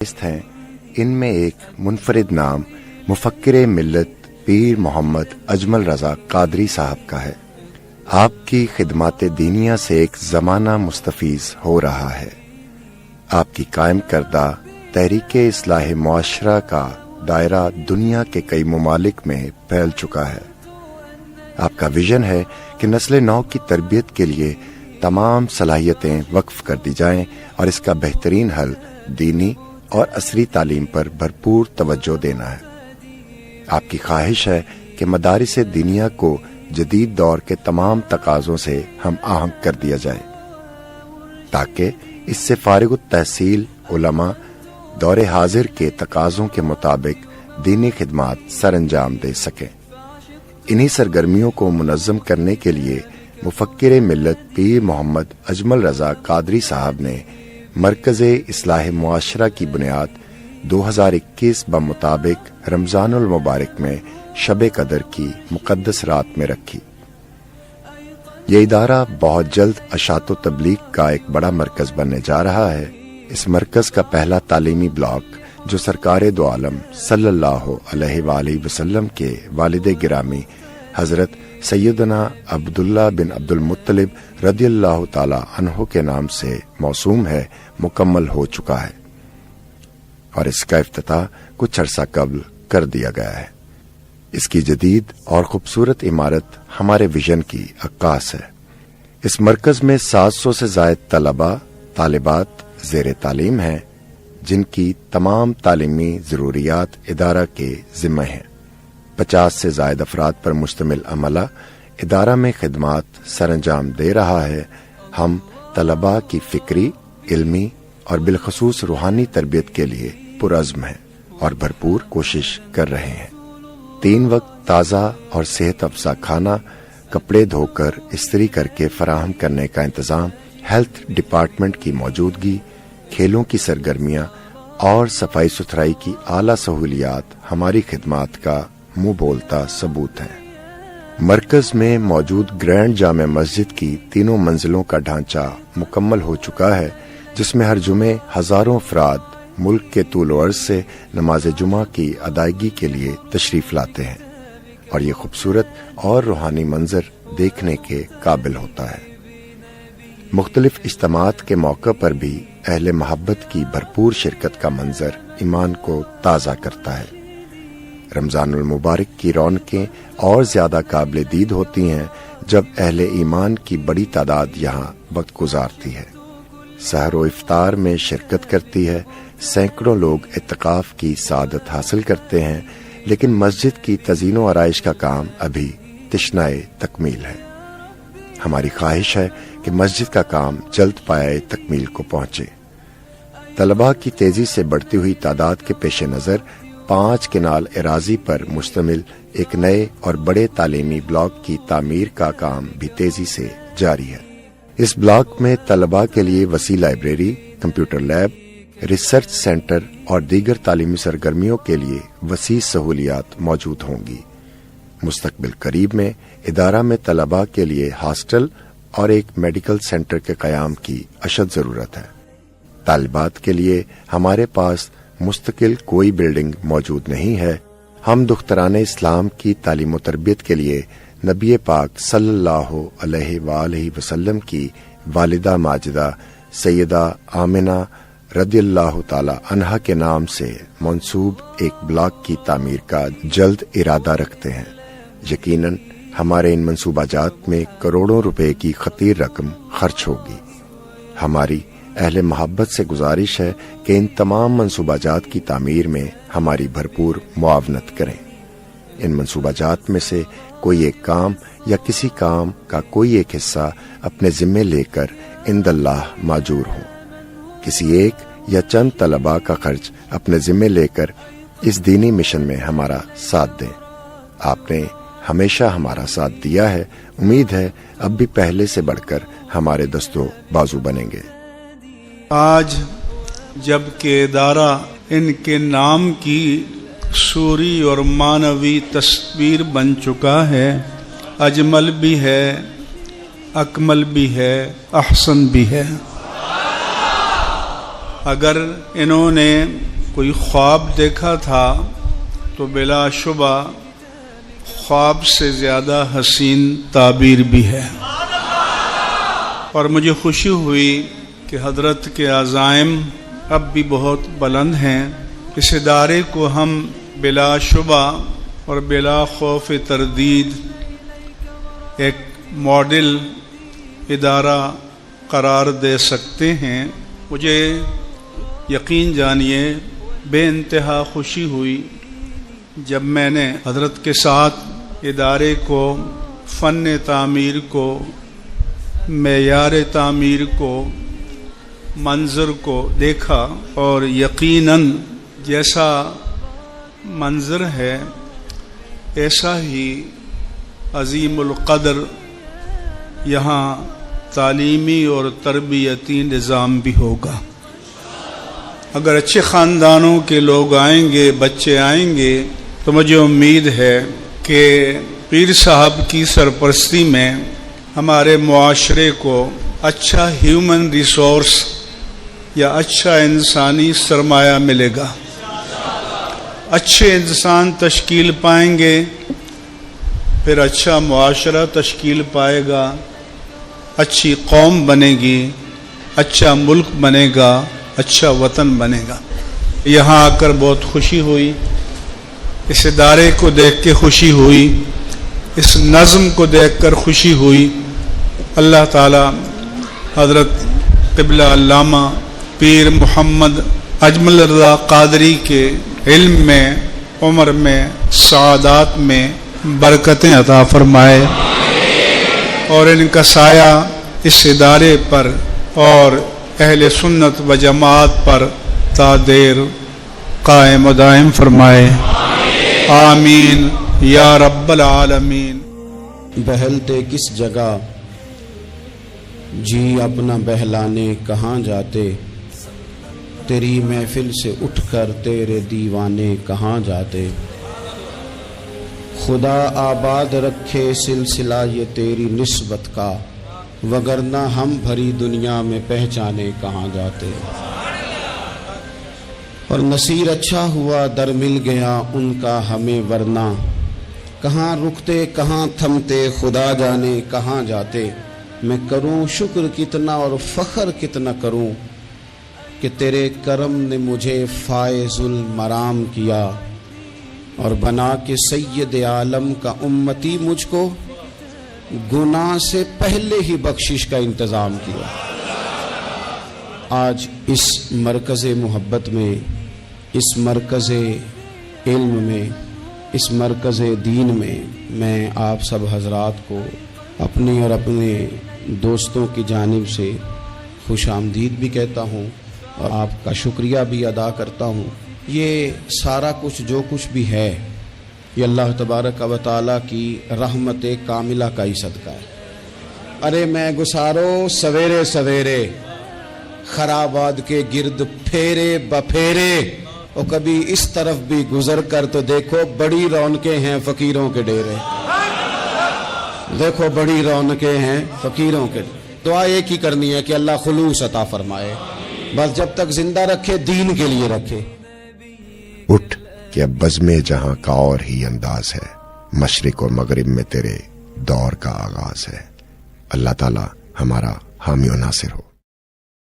ہیں ان میں ایک منفرد نام مفکر ملت پیر محمد اجمل رضا قادری صاحب کا ہے۔ آپ کی خدمات دینیہ سے ایک زمانہ مستفیض ہو رہا ہے۔ آپ کی قائم کردہ تحریک اصلاح معاشرہ کا دائرہ دنیا کے کئی ممالک میں پھیل چکا ہے۔ آپ کا ویژن ہے کہ نسل نو کی تربیت کے لیے تمام صلاحیتیں وقف کر دی جائیں اور اس کا بہترین حل دینی اور عصری تعلیم پر بھرپور توجہ دینا ہے۔ آپ کی خواہش ہے کہ مدارس دینیہ کو جدید دور کے تمام تقاضوں سے ہم آہنگ کر دیا جائے تاکہ اس سے فارغ التحصیل علماء دور حاضر کے تقاضوں کے مطابق دینی خدمات سر انجام دے سکیں۔ انہی سرگرمیوں کو منظم کرنے کے لیے مفکر ملت پیر محمد اجمل رضا قادری صاحب نے مرکز اصلاح معاشرہ کی بنیاد 2021 بمطابق رمضان المبارک میں شب قدر کی مقدس رات میں رکھی۔ یہ ادارہ بہت جلد اشاعت و تبلیغ کا ایک بڑا مرکز بننے جا رہا ہے۔ اس مرکز کا پہلا تعلیمی بلاک جو سرکار دو عالم صلی اللہ علیہ وآلہ وسلم کے والد گرامی حضرت سیدنا عبداللہ بن عبد المطلب رضی اللہ تعالی عنہ کے نام سے موسوم ہے، مکمل ہو چکا ہے اور اس کا افتتاح کچھ عرصہ قبل کر دیا گیا ہے۔ اس کی جدید اور خوبصورت عمارت ہمارے ویژن کی عکاس ہے۔ اس مرکز میں 700 سے زائد طلباء طالبات زیر تعلیم ہیں جن کی تمام تعلیمی ضروریات ادارہ کے ذمہ ہیں۔ 50 سے زائد افراد پر مشتمل عملہ ادارہ میں خدمات سر انجام دے رہا ہے۔ ہم طلباء کی فکری، علمی اور بالخصوص روحانی تربیت کے لیے پرعزم ہیں اور بھرپور کوشش کر رہے ہیں۔ 3 وقت تازہ اور صحت افزا کھانا، کپڑے دھو کر استری کر کے فراہم کرنے کا انتظام، ہیلتھ ڈپارٹمنٹ کی موجودگی، کھیلوں کی سرگرمیاں اور صفائی ستھرائی کی اعلیٰ سہولیات ہماری خدمات کا منہ بولتا ثبوت ہیں۔ مرکز میں موجود گرینڈ جامع مسجد کی 3 منزلوں کا ڈھانچہ مکمل ہو چکا ہے، جس میں ہر جمعے ہزاروں افراد ملک کے طول و عرض سے نماز جمعہ کی ادائیگی کے لیے تشریف لاتے ہیں اور یہ خوبصورت اور روحانی منظر دیکھنے کے قابل ہوتا ہے۔ مختلف اجتماعات کے موقع پر بھی اہل محبت کی بھرپور شرکت کا منظر ایمان کو تازہ کرتا ہے۔ رمضان المبارک کی رونقیں اور زیادہ قابل دید ہوتی ہیں جب اہل ایمان کی بڑی تعداد یہاں وقت گزارتی ہے، سحر و افطار میں شرکت کرتی ہے۔ سینکڑوں لوگ اعتکاف کی سعادت حاصل کرتے ہیں، لیکن مسجد کی تزئین و آرائش کا کام ابھی تشنۂ تکمیل ہے۔ ہماری خواہش ہے کہ مسجد کا کام جلد پایہ تکمیل کو پہنچے۔ طلباء کی تیزی سے بڑھتی ہوئی تعداد کے پیش نظر 5 کنال اراضی پر مشتمل ایک نئے اور بڑے تعلیمی بلاک کی تعمیر کا کام بھی تیزی سے جاری ہے۔ اس بلاک میں طلباء کے لیے وسیع library, computer lab, research centre اور دیگر تعلیمی سرگرمیوں کے لیے وسیع سہولیات موجود ہوں گی۔ مستقبل قریب میں ادارہ میں طلباء کے لیے ہاسٹل اور ایک میڈیکل سینٹر کے قیام کی اشد ضرورت ہے۔ طالبات کے لیے ہمارے پاس مستقل کوئی بلڈنگ موجود نہیں ہے۔ ہم دختران اسلام کی تعلیم و تربیت کے لیے نبی پاک صلی اللہ علیہ وآلہ وسلم کی والدہ ماجدہ سیدہ آمنہ رضی اللہ تعالی عنہا کے نام سے منسوب ایک بلاک کی تعمیر کا جلد ارادہ رکھتے ہیں۔ یقیناً ہمارے ان منصوبہ جات میں کروڑوں روپے کی خطیر رقم خرچ ہوگی۔ ہماری اہل محبت سے گزارش ہے کہ ان تمام منصوبہ جات کی تعمیر میں ہماری بھرپور معاونت کریں۔ ان منصوبہ جات میں سے کوئی ایک کام یا کسی کام کا کوئی ایک حصہ اپنے ذمے لے کر عند اللہ ماجور ہوں۔ کسی ایک یا چند طلباء کا خرچ اپنے ذمے لے کر اس دینی مشن میں ہمارا ساتھ دیں۔ آپ نے ہمیشہ ہمارا ساتھ دیا ہے، امید ہے اب بھی پہلے سے بڑھ کر ہمارے دستوں بازو بنیں گے۔ آج جب کہ ادارہ ان کے نام کی سوری اور معنوی تصویر بن چکا ہے، اجمل بھی ہے، اکمل بھی ہے، احسن بھی ہے، اگر انہوں نے کوئی خواب دیکھا تھا تو بلا شبہ خواب سے زیادہ حسین تعبیر بھی ہے، اور مجھے خوشی ہوئی کہ حضرت کے عزائم اب بھی بہت بلند ہیں۔ اس ادارے کو ہم بلا شبہ اور بلا خوف تردید ایک ماڈل ادارہ قرار دے سکتے ہیں۔ مجھے یقین جانیے بے انتہا خوشی ہوئی جب میں نے حضرت کے ساتھ ادارے کو، فن تعمیر کو، معیار تعمیر کو، منظر کو دیکھا، اور یقیناً جیسا منظر ہے ایسا ہی عظیم القدر یہاں تعلیمی اور تربیتی نظام بھی ہوگا۔ اگر اچھے خاندانوں کے لوگ آئیں گے، بچے آئیں گے، تو مجھے امید ہے کہ پیر صاحب کی سرپرستی میں ہمارے معاشرے کو اچھا ہیومن ریسورس یا اچھا انسانی سرمایہ ملے گا، اچھے انسان تشکیل پائیں گے، پھر اچھا معاشرہ تشکیل پائے گا، اچھی قوم بنے گی، اچھا ملک بنے گا، اچھا وطن بنے گا۔ یہاں آ کر بہت خوشی ہوئی، اس ادارے کو دیکھ کے خوشی ہوئی، اس نظم کو دیکھ کر خوشی ہوئی۔ اللہ تعالی حضرت قبلہ علامہ پیر محمد اجمل رضا قادری کے علم میں، عمر میں، سعادات میں برکتیں عطا فرمائے، اور ان کا سایہ اس ادارے پر اور اہل سنت و جماعت پر تا دیر قائم و دائم فرمائے، آمین یا رب العالمین۔ بہلتے کس جگہ جی اپنا بہلانے کہاں جاتے، تیری محفل سے اٹھ کر تیرے دیوانے کہاں جاتے، خدا آباد رکھے سلسلہ یہ تیری نسبت کا، وگرنہ ہم بھری دنیا میں پہچانے کہاں جاتے۔ اور نصیر اچھا ہوا در مل گیا ان کا ہمیں، ورنہ کہاں رکتے کہاں تھمتے، خدا جانے کہاں جاتے۔ میں کروں شکر کتنا اور فخر کتنا کروں کہ تیرے کرم نے مجھے فائز المرام کیا، اور بنا کے سید عالم کا امتی مجھ کو گناہ سے پہلے ہی بخشش کا انتظام کیا۔ آج اس مرکز محبت میں، اس مرکز علم میں، اس مرکز دین میں آپ سب حضرات کو اپنے اور اپنے دوستوں کی جانب سے خوش آمدید بھی کہتا ہوں، اور آپ کا شکریہ بھی ادا کرتا ہوں۔ یہ سارا کچھ جو کچھ بھی ہے یہ اللہ تبارک و تعالیٰ کی رحمت کاملہ کا ہی صدقہ ہے۔ ارے میں گسارو سویرے سویرے، خرابات کے گرد پھیرے بپھیرے، اور کبھی اس طرف بھی گزر کر تو دیکھو بڑی رونقیں ہیں فقیروں کے ڈیرے، دیکھو بڑی رونقیں ہیں فقیروں کے۔ دعا ایک ہی کرنی ہے کہ اللہ خلوص عطا فرمائے، بس جب تک زندہ رکھے دین کے لیے رکھے۔ اٹھ کہ اب بزم جہاں کا اور ہی انداز ہے، مشرق و مغرب میں تیرے دور کا آغاز ہے۔ اللہ تعالی ہمارا حامی و ناصر ہو۔